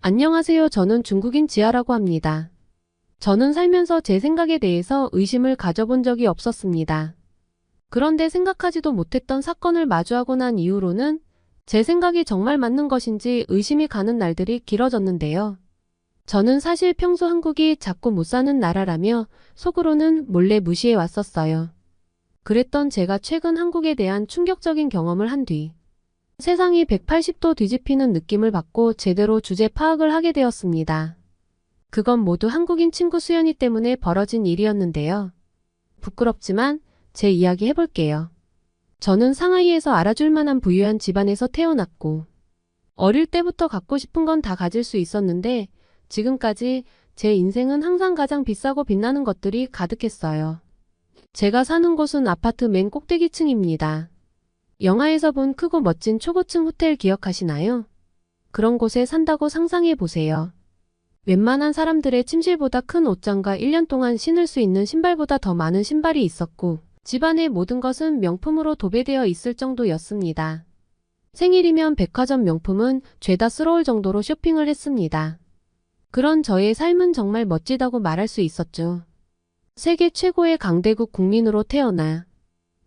안녕하세요. 저는 중국인 지아라고 합니다. 저는 살면서 제 생각에 대해서 의심을 가져본 적이 없었습니다. 그런데 생각하지도 못했던 사건을 마주하고 난 이후로는 제 생각이 정말 맞는 것인지 의심이 가는 날들이 길어졌는데요. 저는 사실 평소 한국이 자꾸 못 사는 나라라며 속으로는 몰래 무시해 왔었어요. 그랬던 제가 최근 한국에 대한 충격적인 경험을 한 뒤 세상이 180도 뒤집히는 느낌을 받고 제대로 주제 파악을 하게 되었습니다. 그건 모두 한국인 친구 수연이 때문에 벌어진 일이었는데요. 부끄럽지만 제 이야기 해볼게요. 저는 상하이에서 알아줄 만한 부유한 집안에서 태어났고 어릴 때부터 갖고 싶은 건 다 가질 수 있었는데 지금까지 제 인생은 항상 가장 비싸고 빛나는 것들이 가득했어요. 제가 사는 곳은 아파트 맨 꼭대기층입니다. 영화에서 본 크고 멋진 초고층 호텔 기억하시나요? 그런 곳에 산다고 상상해 보세요. 웬만한 사람들의 침실보다 큰 옷장과 1년 동안 신을 수 있는 신발보다 더 많은 신발이 있었고 집안의 모든 것은 명품으로 도배되어 있을 정도였습니다. 생일이면 백화점 명품은 죄다스러울 정도로 쇼핑을 했습니다. 그런 저의 삶은 정말 멋지다고 말할 수 있었죠. 세계 최고의 강대국 국민으로 태어나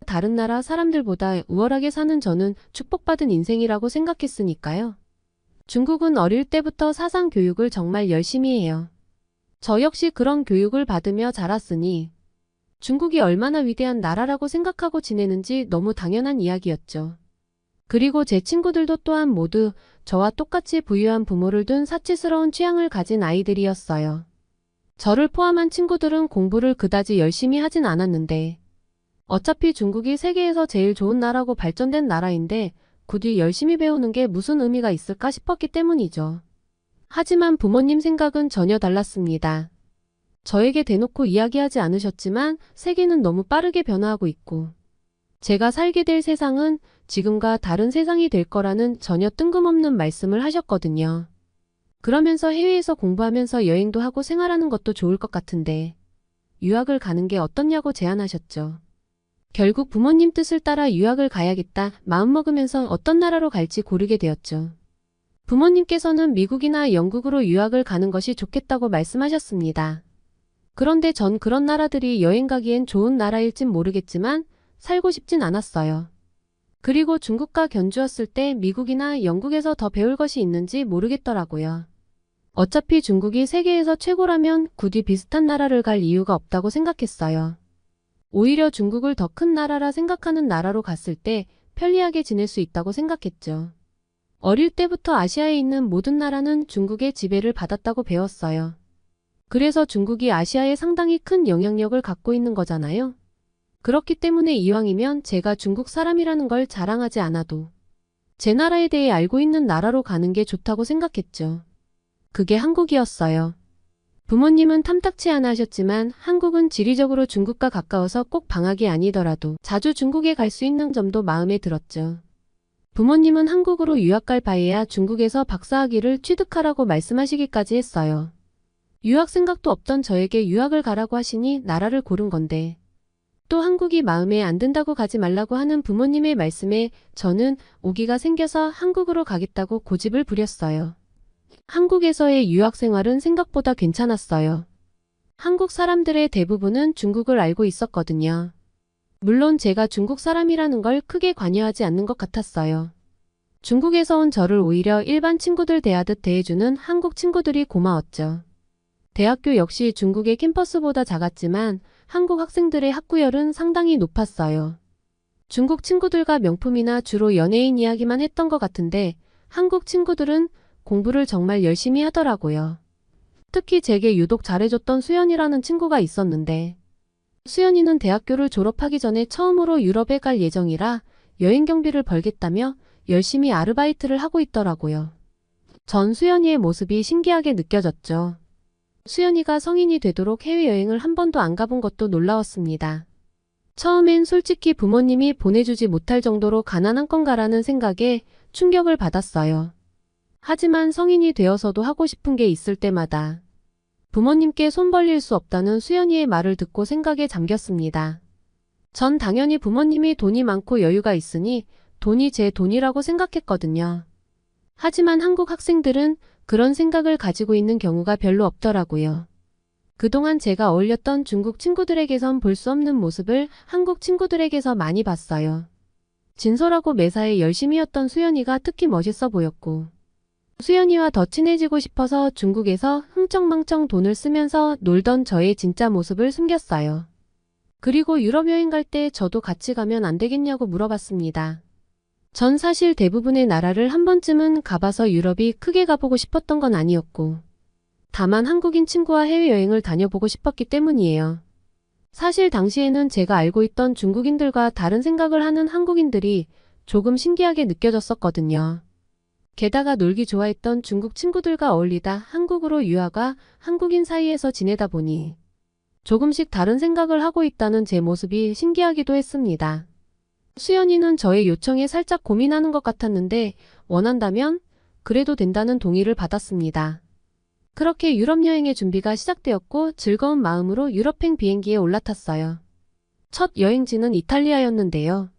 다른 나라 사람들보다 우월하게 사는 저는 축복받은 인생이라고 생각했으니까요. 중국은 어릴 때부터 사상 교육을 정말 열심히 해요. 저 역시 그런 교육을 받으며 자랐으니 중국이 얼마나 위대한 나라라고 생각하고 지내는지 너무 당연한 이야기였죠. 그리고 제 친구들도 또한 모두 저와 똑같이 부유한 부모를 둔 사치스러운 취향을 가진 아이들이었어요. 저를 포함한 친구들은 공부를 그다지 열심히 하진 않았는데 어차피 중국이 세계에서 제일 좋은 나라고 발전된 나라인데 굳이 열심히 배우는 게 무슨 의미가 있을까 싶었기 때문이죠. 하지만 부모님 생각은 전혀 달랐습니다. 저에게 대놓고 이야기하지 않으셨지만 세계는 너무 빠르게 변화하고 있고 제가 살게 될 세상은 지금과 다른 세상이 될 거라는 전혀 뜬금없는 말씀을 하셨거든요. 그러면서 해외에서 공부하면서 여행도 하고 생활하는 것도 좋을 것 같은데 유학을 가는 게 어떻냐고 제안하셨죠. 결국 부모님 뜻을 따라 유학을 가야겠다 마음먹으면서 어떤 나라로 갈지 고르게 되었죠. 부모님께서는 미국이나 영국으로 유학을 가는 것이 좋겠다고 말씀하셨습니다. 그런데 전 그런 나라들이 여행 가기엔 좋은 나라일진 모르겠지만 살고 싶진 않았어요. 그리고 중국과 견주었을 때 미국이나 영국에서 더 배울 것이 있는지 모르겠더라고요. 어차피 중국이 세계에서 최고라면 굳이 비슷한 나라를 갈 이유가 없다고 생각했어요. 오히려 중국을 더 큰 나라라 생각하는 나라로 갔을 때 편리하게 지낼 수 있다고 생각했죠. 어릴 때부터 아시아에 있는 모든 나라는 중국의 지배를 받았다고 배웠어요. 그래서 중국이 아시아에 상당히 큰 영향력을 갖고 있는 거잖아요. 그렇기 때문에 이왕이면 제가 중국 사람이라는 걸 자랑하지 않아도 제 나라에 대해 알고 있는 나라로 가는 게 좋다고 생각했죠. 그게 한국이었어요. 부모님은 탐탁치 않아 하셨지만 한국은 지리적으로 중국과 가까워서 꼭 방학이 아니더라도 자주 중국에 갈 수 있는 점도 마음에 들었죠. 부모님은 한국으로 유학 갈 바에야 중국에서 박사학위를 취득하라고 말씀하시기까지 했어요. 유학 생각도 없던 저에게 유학을 가라고 하시니 나라를 고른 건데 또 한국이 마음에 안 든다고 가지 말라고 하는 부모님의 말씀에 저는 오기가 생겨서 한국으로 가겠다고 고집을 부렸어요. 한국에서의 유학 생활은 생각보다 괜찮았어요. 한국 사람들의 대부분은 중국을 알고 있었거든요. 물론 제가 중국 사람이라는 걸 크게 관여하지 않는 것 같았어요. 중국에서 온 저를 오히려 일반 친구들 대하듯 대해주는 한국 친구들이 고마웠죠. 대학교 역시 중국의 캠퍼스보다 작았지만 한국 학생들의 학구열은 상당히 높았어요. 중국 친구들과 명품이나 주로 연예인 이야기만 했던 것 같은데 한국 친구들은 공부를 정말 열심히 하더라고요. 특히 제게 유독 잘해줬던 수연이라는 친구가 있었는데 수연이는 대학교를 졸업하기 전에 처음으로 유럽에 갈 예정이라 여행 경비를 벌겠다며 열심히 아르바이트를 하고 있더라고요. 전 수연이의 모습이 신기하게 느껴졌죠. 수연이가 성인이 되도록 해외여행을 한 번도 안 가본 것도 놀라웠습니다. 처음엔 솔직히 부모님이 보내주지 못할 정도로 가난한 건가라는 생각에 충격을 받았어요. 하지만 성인이 되어서도 하고 싶은 게 있을 때마다 부모님께 손 벌릴 수 없다는 수연이의 말을 듣고 생각에 잠겼습니다. 전 당연히 부모님이 돈이 많고 여유가 있으니 돈이 제 돈이라고 생각했거든요. 하지만 한국 학생들은 그런 생각을 가지고 있는 경우가 별로 없더라고요. 그동안 제가 어울렸던 중국 친구들에게선 볼 수 없는 모습을 한국 친구들에게서 많이 봤어요. 진솔하고 매사에 열심히였던 수연이가 특히 멋있어 보였고, 수연이와 더 친해지고 싶어서 중국에서 흥청망청 돈을 쓰면서 놀던 저의 진짜 모습을 숨겼어요. 그리고 유럽 여행 갈 때 저도 같이 가면 안 되겠냐고 물어봤습니다. 전 사실 대부분의 나라를 한 번쯤은 가봐서 유럽이 크게 가보고 싶었던 건 아니었고, 다만 한국인 친구와 해외여행을 다녀보고 싶었기 때문이에요. 사실 당시에는 제가 알고 있던 중국인들과 다른 생각을 하는 한국인들이 조금 신기하게 느껴졌었거든요. 게다가 놀기 좋아했던 중국 친구들과 어울리다 한국으로 유학와 한국인 사이에서 지내다 보니 조금씩 다른 생각을 하고 있다는 제 모습이 신기하기도 했습니다. 수연이는 저의 요청에 살짝 고민하는 것 같았는데 원한다면 그래도 된다는 동의를 받았습니다. 그렇게 유럽 여행의 준비가 시작되었고 즐거운 마음으로 유럽행 비행기에 올라탔어요. 첫 여행지는 이탈리아였는데요.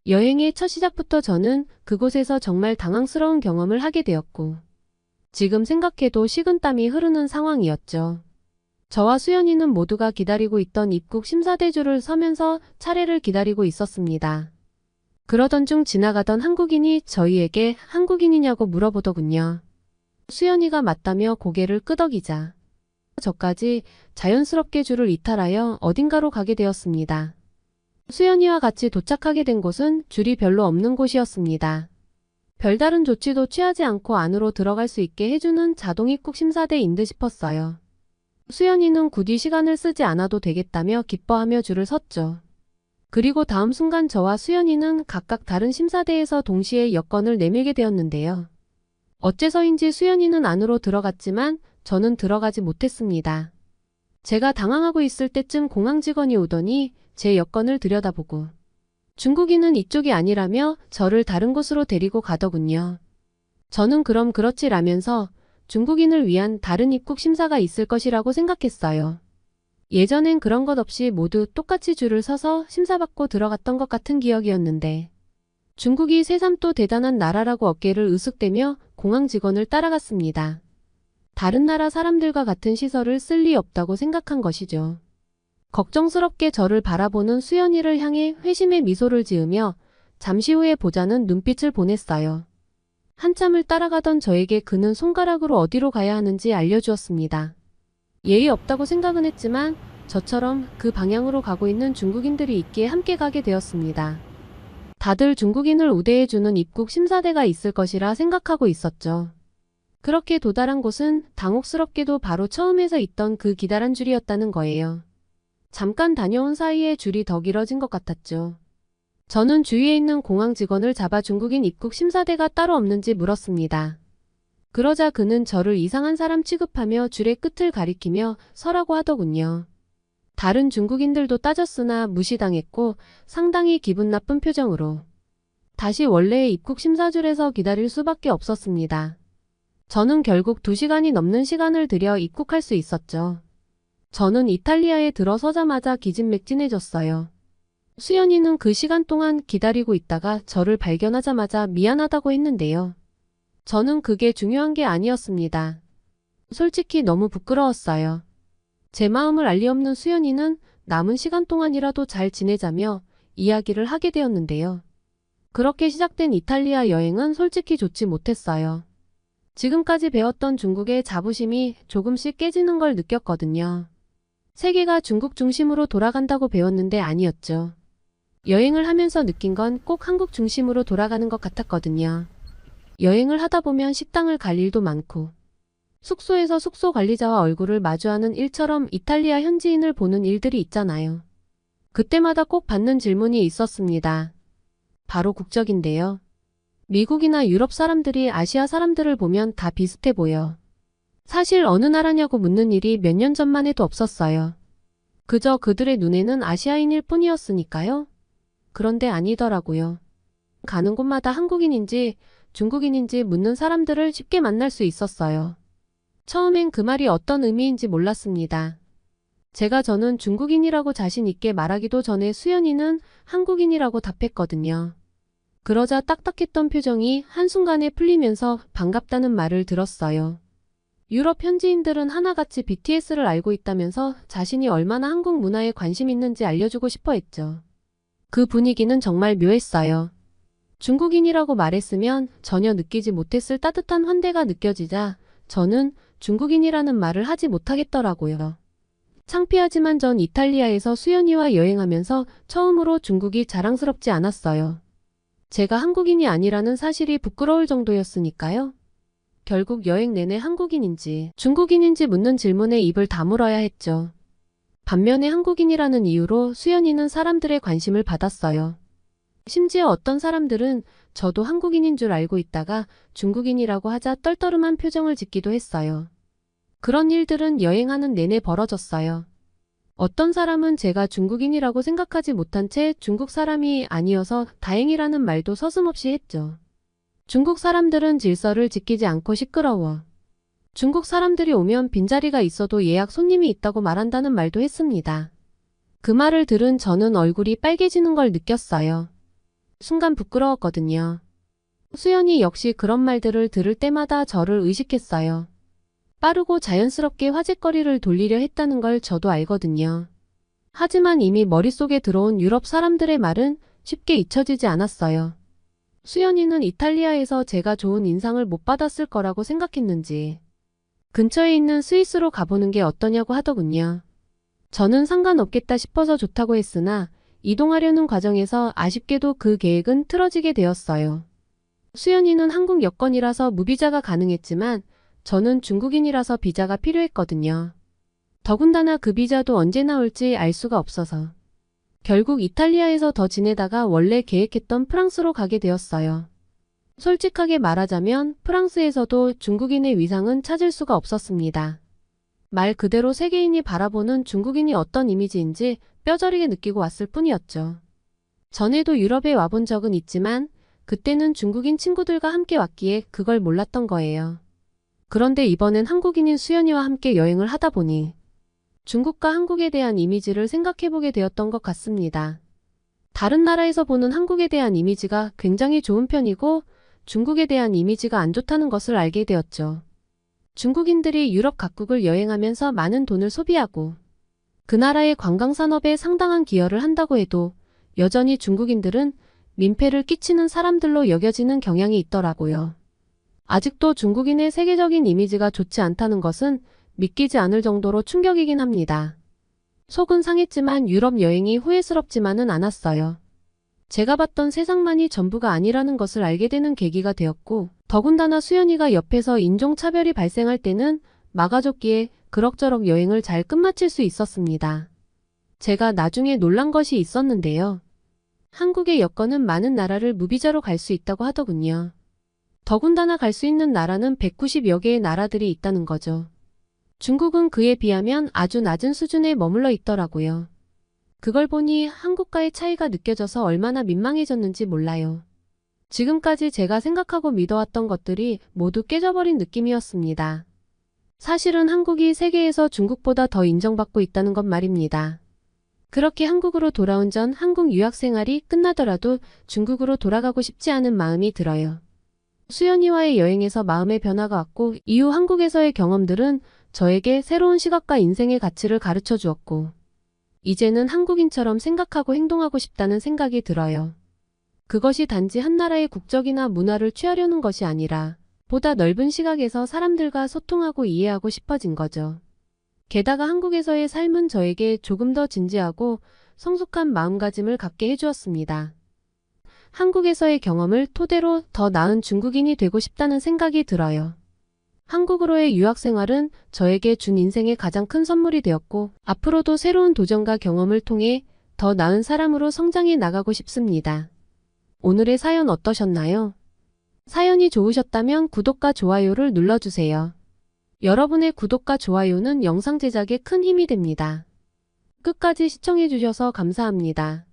여행의 첫 시작부터 저는 그곳에서 정말 당황스러운 경험을 하게 되었고, 지금 생각해도 식은땀이 흐르는 상황이었죠. 저와 수연이는 모두가 기다리고 있던 입국 심사대줄을 서면서 차례를 기다리고 있었습니다. 그러던 중 지나가던 한국인이 저희에게 한국인이냐고 물어보더군요. 수연이가 맞다며 고개를 끄덕이자 저까지 자연스럽게 줄을 이탈하여 어딘가로 가게 되었습니다. 수연이와 같이 도착하게 된 곳은 줄이 별로 없는 곳이었습니다. 별다른 조치도 취하지 않고 안으로 들어갈 수 있게 해주는 자동 입국 심사대인 듯 싶었어요. 수연이는 굳이 시간을 쓰지 않아도 되겠다며 기뻐하며 줄을 섰죠. 그리고 다음 순간 저와 수연이는 각각 다른 심사대에서 동시에 여권을 내밀게 되었는데요. 어째서인지 수연이는 안으로 들어갔지만 저는 들어가지 못했습니다. 제가 당황하고 있을 때쯤 공항 직원이 오더니 제 여권을 들여다보고 중국인은 이쪽이 아니라며 저를 다른 곳으로 데리고 가더군요. 저는 그럼 그렇지라면서 중국인을 위한 다른 입국 심사가 있을 것이라고 생각했어요. 예전엔 그런 것 없이 모두 똑같이 줄을 서서 심사받고 들어갔던 것 같은 기억이었는데 중국이 새삼 또 대단한 나라라고 어깨를 으쓱대며 공항 직원을 따라갔습니다. 다른 나라 사람들과 같은 시설을 쓸 리 없다고 생각한 것이죠. 걱정스럽게 저를 바라보는 수연이를 향해 회심의 미소를 지으며 잠시 후에 보자는 눈빛을 보냈어요. 한참을 따라가던 저에게 그는 손가락으로 어디로 가야 하는지 알려주었습니다. 예의 없다고 생각은 했지만 저처럼 그 방향으로 가고 있는 중국인들이 있기에 함께 가게 되었습니다. 다들 중국인을 우대해주는 입국 심사대가 있을 것이라 생각하고 있었죠. 그렇게 도달한 곳은 당혹스럽게도 바로 처음에서 있던 그 기다란 줄이었다는 거예요. 잠깐 다녀온 사이에 줄이 더 길어진 것 같았죠. 저는 주위에 있는 공항 직원을 잡아 중국인 입국 심사대가 따로 없는지 물었습니다. 그러자 그는 저를 이상한 사람 취급하며 줄의 끝을 가리키며 서라고 하더군요. 다른 중국인들도 따졌으나 무시당했고 상당히 기분 나쁜 표정으로 다시 원래의 입국 심사줄에서 기다릴 수밖에 없었습니다. 저는 결국 2시간이 넘는 시간을 들여 입국할 수 있었죠. 저는 이탈리아에 들어서자마자 기진맥진해졌어요. 수연이는 그 시간 동안 기다리고 있다가 저를 발견하자마자 미안하다고 했는데요. 저는 그게 중요한 게 아니었습니다. 솔직히 너무 부끄러웠어요. 제 마음을 알 리 없는 수연이는 남은 시간 동안이라도 잘 지내자며 이야기를 하게 되었는데요. 그렇게 시작된 이탈리아 여행은 솔직히 좋지 못했어요. 지금까지 배웠던 중국의 자부심이 조금씩 깨지는 걸 느꼈거든요. 세계가 중국 중심으로 돌아간다고 배웠는데 아니었죠. 여행을 하면서 느낀 건 꼭 한국 중심으로 돌아가는 것 같았거든요. 여행을 하다 보면 식당을 갈 일도 많고 숙소에서 숙소 관리자와 얼굴을 마주하는 일처럼 이탈리아 현지인을 보는 일들이 있잖아요. 그때마다 꼭 받는 질문이 있었습니다. 바로 국적인데요. 미국이나 유럽 사람들이 아시아 사람들을 보면 다 비슷해 보여. 사실 어느 나라냐고 묻는 일이 몇 년 전만 해도 없었어요. 그저 그들의 눈에는 아시아인일 뿐이었으니까요. 그런데 아니더라고요. 가는 곳마다 한국인인지 중국인인지 묻는 사람들을 쉽게 만날 수 있었어요. 처음엔 그 말이 어떤 의미인지 몰랐습니다. 저는 중국인이라고 자신 있게 말하기도 전에 수연이는 한국인이라고 답했거든요. 그러자 딱딱했던 표정이 한순간에 풀리면서 반갑다는 말을 들었어요. 유럽 현지인들은 하나같이 BTS를 알고 있다면서 자신이 얼마나 한국 문화에 관심 있는지 알려주고 싶어 했죠. 그 분위기는 정말 묘했어요. 중국인이라고 말했으면 전혀 느끼지 못했을 따뜻한 환대가 느껴지자 저는 중국인이라는 말을 하지 못하겠더라고요. 창피하지만 전 이탈리아에서 수연이와 여행하면서 처음으로 중국이 자랑스럽지 않았어요. 제가 한국인이 아니라는 사실이 부끄러울 정도였으니까요. 결국 여행 내내 한국인인지 중국인인지 묻는 질문에 입을 다물어야 했죠. 반면에 한국인이라는 이유로 수연이는 사람들의 관심을 받았어요. 심지어 어떤 사람들은 저도 한국인인 줄 알고 있다가 중국인이라고 하자 떨떠름한 표정을 짓기도 했어요. 그런 일들은 여행하는 내내 벌어졌어요. 어떤 사람은 제가 중국인이라고 생각하지 못한 채 중국 사람이 아니어서 다행이라는 말도 서슴없이 했죠. 중국 사람들은 질서를 지키지 않고 시끄러워. 중국 사람들이 오면 빈자리가 있어도 예약 손님이 있다고 말한다는 말도 했습니다. 그 말을 들은 저는 얼굴이 빨개지는 걸 느꼈어요. 순간 부끄러웠거든요. 수연이 역시 그런 말들을 들을 때마다 저를 의식했어요. 빠르고 자연스럽게 화제거리를 돌리려 했다는 걸 저도 알거든요. 하지만 이미 머릿속에 들어온 유럽 사람들의 말은 쉽게 잊혀지지 않았어요. 수연이는 이탈리아에서 제가 좋은 인상을 못 받았을 거라고 생각했는지 근처에 있는 스위스로 가보는 게 어떠냐고 하더군요. 저는 상관없겠다 싶어서 좋다고 했으나 이동하려는 과정에서 아쉽게도 그 계획은 틀어지게 되었어요. 수연이는 한국 여권이라서 무비자가 가능했지만 저는 중국인이라서 비자가 필요했거든요. 더군다나 그 비자도 언제 나올지 알 수가 없어서. 결국 이탈리아에서 더 지내다가 원래 계획했던 프랑스로 가게 되었어요. 솔직하게 말하자면 프랑스에서도 중국인의 위상은 찾을 수가 없었습니다. 말 그대로 세계인이 바라보는 중국인이 어떤 이미지인지 뼈저리게 느끼고 왔을 뿐이었죠. 전에도 유럽에 와본 적은 있지만 그때는 중국인 친구들과 함께 왔기에 그걸 몰랐던 거예요. 그런데 이번엔 한국인인 수연이와 함께 여행을 하다 보니 중국과 한국에 대한 이미지를 생각해보게 되었던 것 같습니다. 다른 나라에서 보는 한국에 대한 이미지가 굉장히 좋은 편이고 중국에 대한 이미지가 안 좋다는 것을 알게 되었죠. 중국인들이 유럽 각국을 여행하면서 많은 돈을 소비하고 그 나라의 관광산업에 상당한 기여를 한다고 해도 여전히 중국인들은 민폐를 끼치는 사람들로 여겨지는 경향이 있더라고요. 아직도 중국인의 세계적인 이미지가 좋지 않다는 것은 믿기지 않을 정도로 충격이긴 합니다. 속은 상했지만 유럽 여행이 후회스럽지만은 않았어요. 제가 봤던 세상만이 전부가 아니라는 것을 알게 되는 계기가 되었고 더군다나 수연이가 옆에서 인종차별이 발생할 때는 막아줬기에 그럭저럭 여행을 잘 끝마칠 수 있었습니다. 제가 나중에 놀란 것이 있었는데요. 한국의 여권은 많은 나라를 무비자로 갈 수 있다고 하더군요. 더군다나 갈 수 있는 나라는 190여 개의 나라들이 있다는 거죠. 중국은 그에 비하면 아주 낮은 수준에 머물러 있더라고요. 그걸 보니 한국과의 차이가 느껴져서 얼마나 민망해졌는지 몰라요. 지금까지 제가 생각하고 믿어왔던 것들이 모두 깨져버린 느낌이었습니다. 사실은 한국이 세계에서 중국보다 더 인정받고 있다는 것 말입니다. 그렇게 한국으로 돌아온 전 한국 유학 생활이 끝나더라도 중국으로 돌아가고 싶지 않은 마음이 들어요. 수연이와의 여행에서 마음의 변화가 왔고 이후 한국에서의 경험들은 저에게 새로운 시각과 인생의 가치를 가르쳐 주었고 이제는 한국인처럼 생각하고 행동하고 싶다는 생각이 들어요. 그것이 단지 한 나라의 국적이나 문화를 취하려는 것이 아니라 보다 넓은 시각에서 사람들과 소통하고 이해하고 싶어진 거죠. 게다가 한국에서의 삶은 저에게 조금 더 진지하고 성숙한 마음가짐을 갖게 해주었습니다. 한국에서의 경험을 토대로 더 나은 중국인이 되고 싶다는 생각이 들어요. 한국으로의 유학생활은 저에게 준 인생의 가장 큰 선물이 되었고 앞으로도 새로운 도전과 경험을 통해 더 나은 사람으로 성장해 나가고 싶습니다. 오늘의 사연 어떠셨나요? 사연이 좋으셨다면 구독과 좋아요를 눌러주세요. 여러분의 구독과 좋아요는 영상 제작에 큰 힘이 됩니다. 끝까지 시청해주셔서 감사합니다.